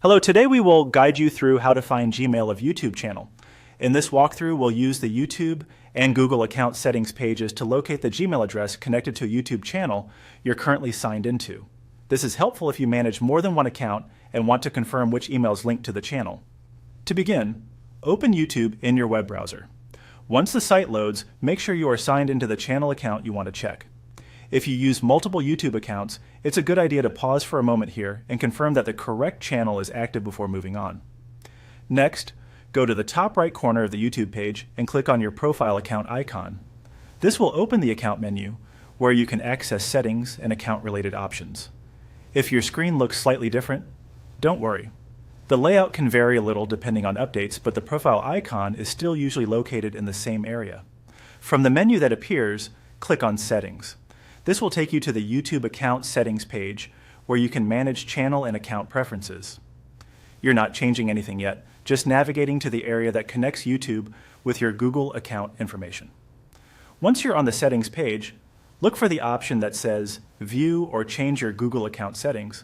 Hello, today we will guide you through how to find Gmail of YouTube channel. In this walkthrough, we'll use the YouTube and Google account settings pages to locate the Gmail address connected to a YouTube channel you're currently signed into. This is helpful if you manage more than one account and want to confirm which email is linked to the channel. To begin, open YouTube in your web browser. Once the site loads, make sure you are signed into the channel account you want to check. If you use multiple YouTube accounts, it's a good idea to pause for a moment here and confirm that the correct channel is active before moving on. Next, go to the top right corner of the YouTube page and click on your profile account icon. This will open the account menu where you can access settings and account-related options. If your screen looks slightly different, don't worry. The layout can vary a little depending on updates, but the profile icon is still usually located in the same area. From the menu that appears, click on Settings. This will take you to the YouTube account settings page where you can manage channel and account preferences. You're not changing anything yet, just navigating to the area that connects YouTube with your Google account information. Once you're on the settings page, look for the option that says View or Change Your Google Account Settings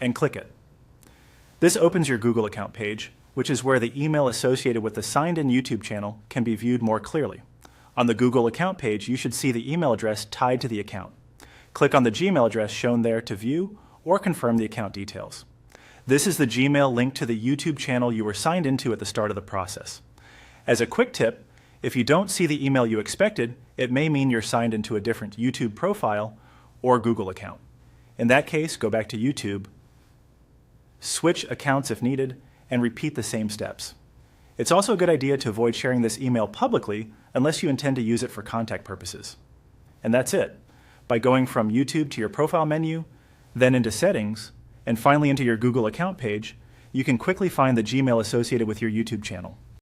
and click it. This opens your Google account page, which is where the email associated with the signed-in YouTube channel can be viewed more clearly. On the Google account page, you should see the email address tied to the account. Click on the Gmail address shown there to view or confirm the account details. This is the Gmail link to the YouTube channel you were signed into at the start of the process. As a quick tip, if you don't see the email you expected, it may mean you're signed into a different YouTube profile or Google account. In that case, go back to YouTube, switch accounts if needed, and repeat the same steps. It's also a good idea to avoid sharing this email publicly unless you intend to use it for contact purposes. And that's it. By going from YouTube to your profile menu, then into settings, and finally into your Google account page, you can quickly find the Gmail associated with your YouTube channel.